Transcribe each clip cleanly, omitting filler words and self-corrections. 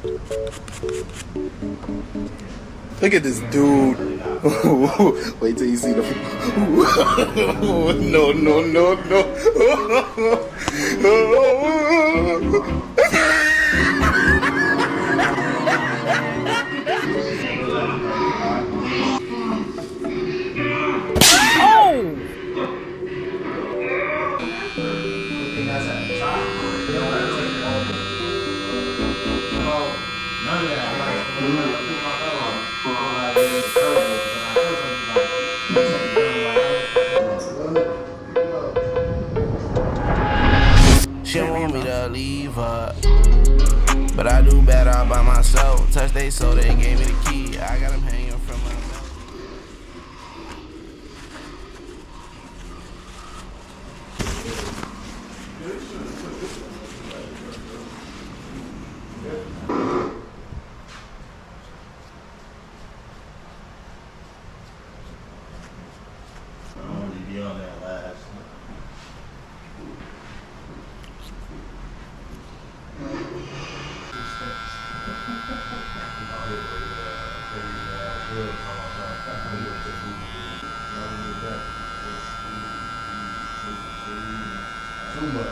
Look at this dude. Wait till you see the. No, no, no, no. She want me to leave her, but I do better all by myself. Touch they soul, they gave me the key. I got them hanging from my belt. On that last. Too much.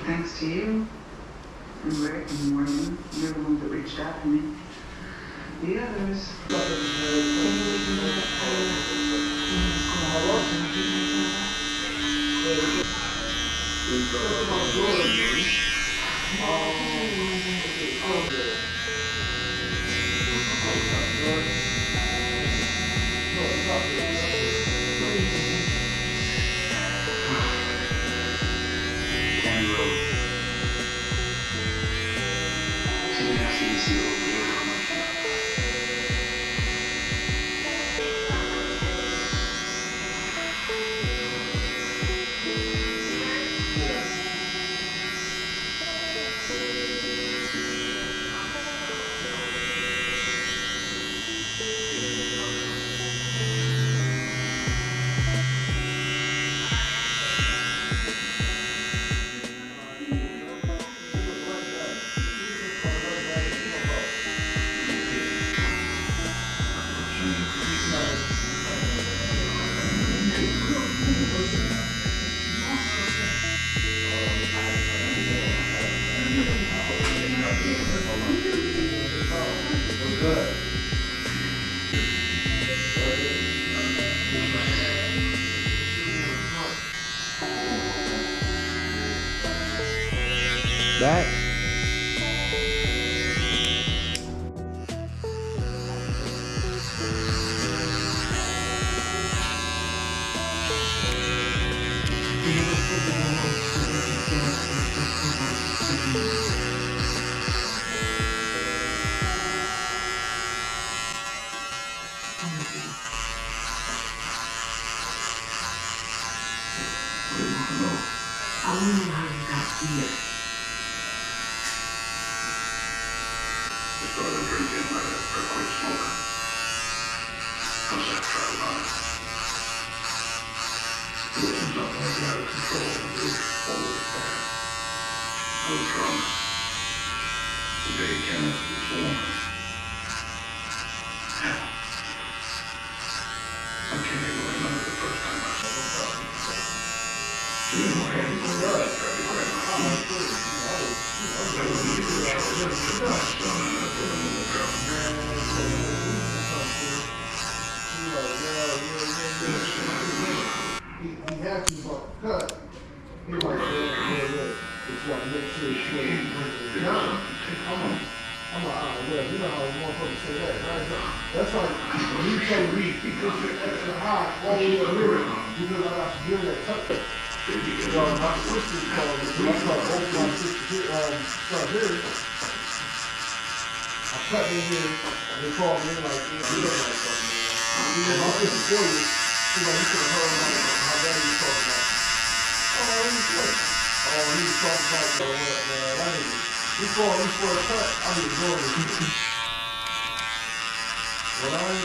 Thanks to you and Rick and Morgan, you're the ones that reached out to me. The others. That. I don't know how you got here. I started drinking right after I quit smoking. I was after I lied. It wasn't something I got out of control and did all the time. I was drunk. The day Kenneth was born. I can't even remember the first time I saw him. She didn't know anything about it. Tried to grab my feet. I wouldn't leave her choice. I took my son and I put him in the drum. The next thing I remember, He had to cut. He was like, yeah. well, you know how motherfuckers say that, right? That's like when you tell me push your extra high all the way up here because I got to give that touch. So my sister's called me, I call both my sisters start here. I cut in here, and they called me like, you look like something, man. My sister for you, she's like, you could have heard my daddy was talking about. Oh, let me play. Oh, he was talking about, man, he called me for a cut, I was ignoring it. When I'm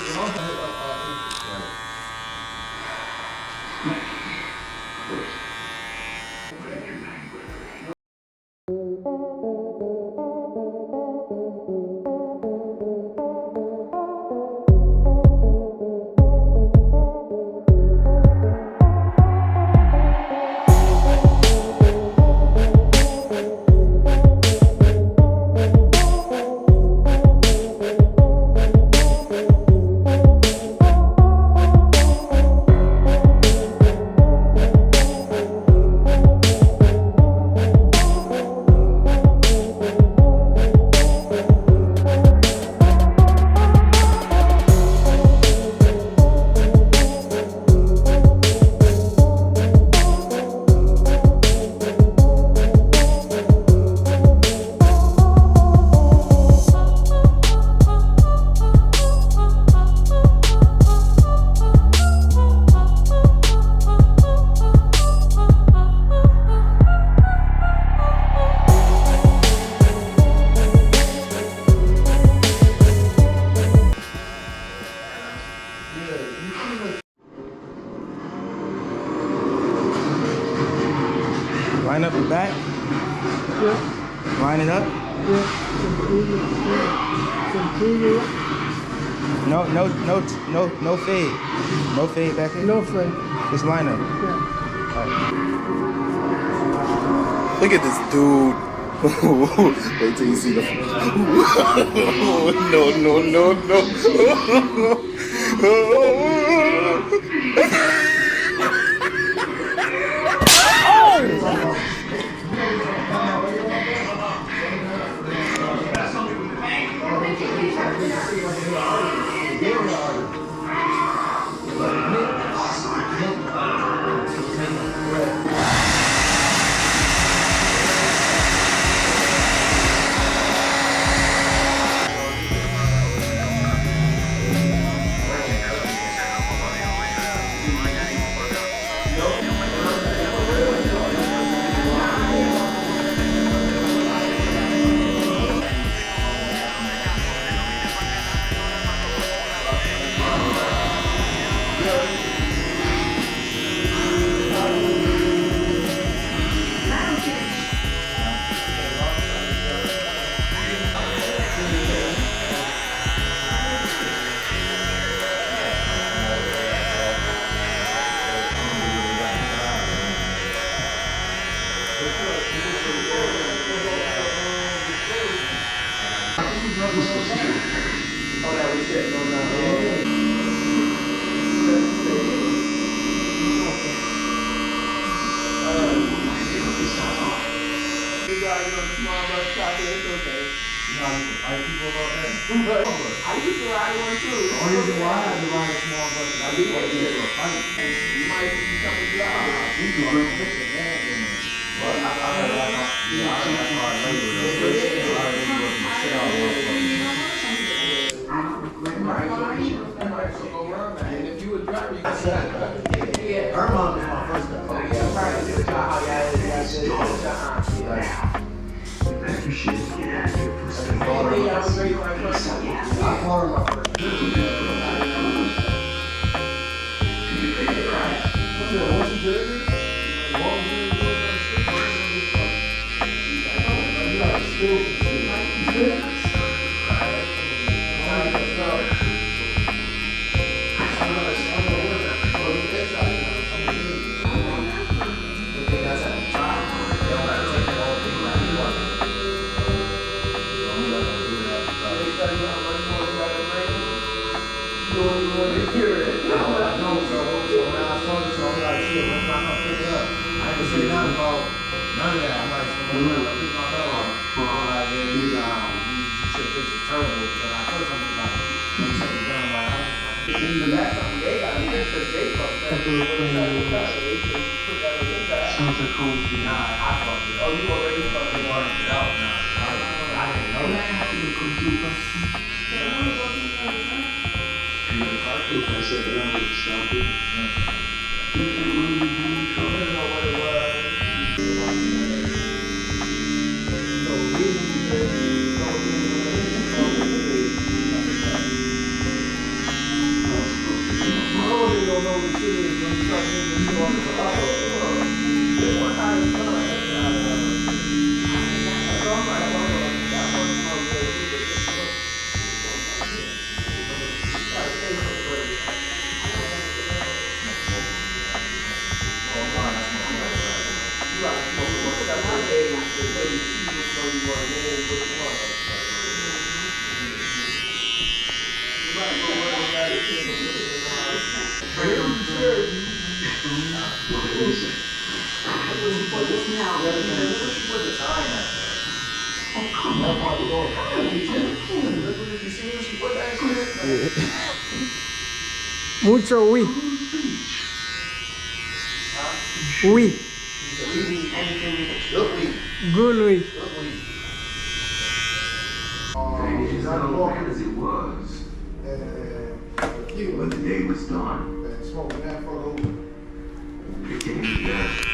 Line up the back? Yeah. Line it up? Yeah. No fade. No fade back in? No fade. Just line up. Yeah. Look at this dude. Wait till you see the. No. I used to ride one too. The only reason why I had to ride a small bus is I didn't want to get a fight. You might become a job. You can bring pictures, man. What? I if you would drive, you could her mom is my first cousin. I call her my first none of that. I'm like, Mucho oui. Oui. Good oui. As it was, when the day was done, it came to death.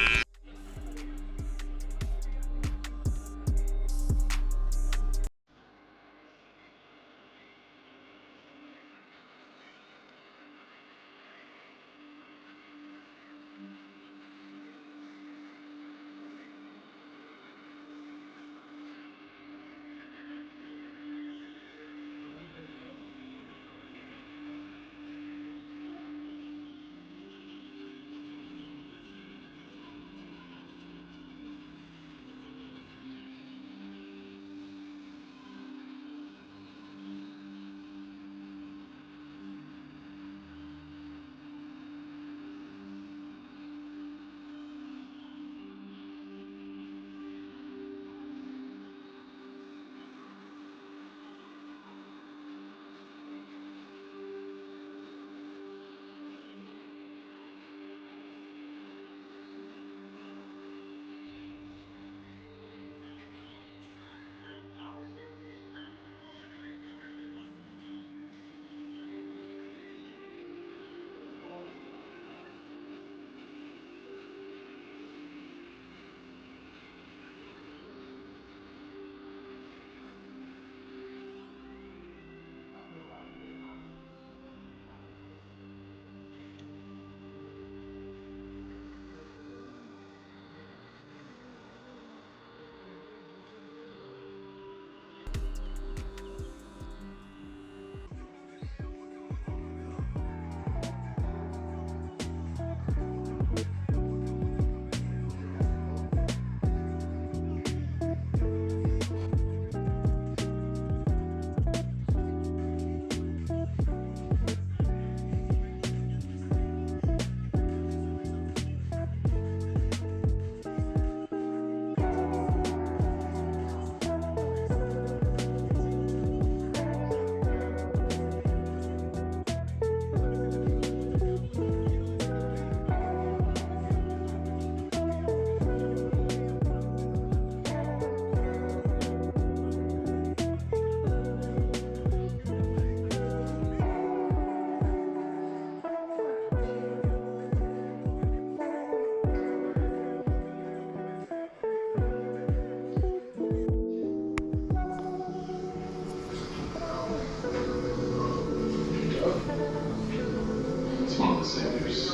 Saviors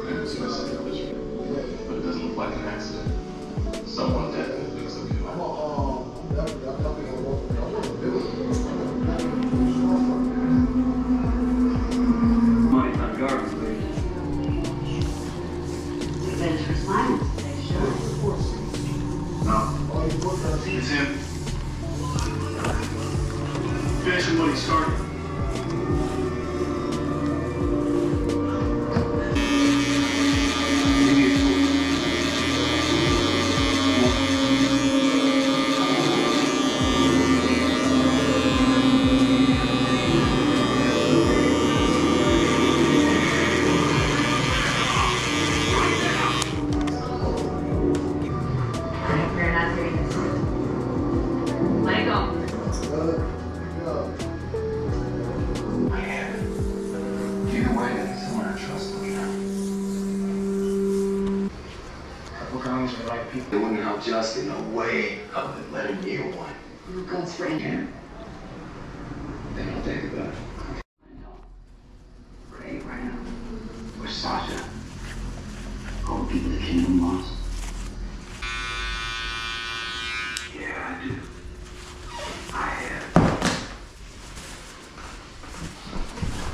and suicide, but it doesn't look like an accident. Someone definitely thinks they'll kill Money on garbage, baby. Revenge for silence, they should. No. It's him. Finishing what he started. We're not doing this. Let it go. I am. Either way, then someone I trust me. What guns are like people? They wouldn't help just in a way other than letting me one. No guns for anyone. Then I'll take it back. Great, right now. Where's Sasha? All the people the kingdom wants. Yeah, I do. I have.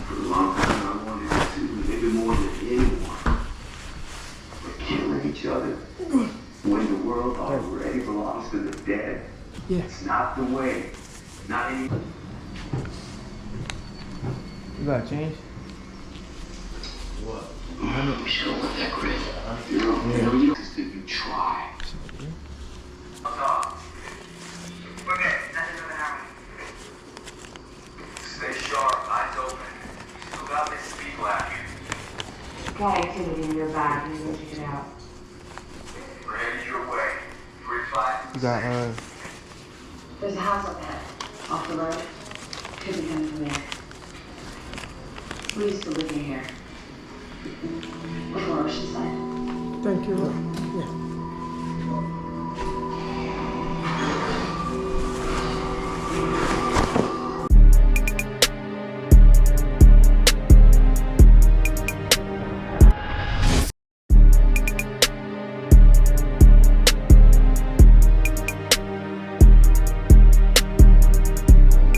For a long time, I wanted to, maybe more than anyone, but killing each other when the world already belongs to the dead. Yeah. It's not the way. Not any. You got change? What? We should have let that grit. You know, you just that you try. Okay, nothing gonna happen. Stay sharp, eyes open. Still got this people out here. Got activity in your bag. You need to get out. We're headed your way. Free flight. You got There's a house up ahead. Off the road. Could be coming from there. We used to live near here. Look on Oceanside. thank you. Yeah.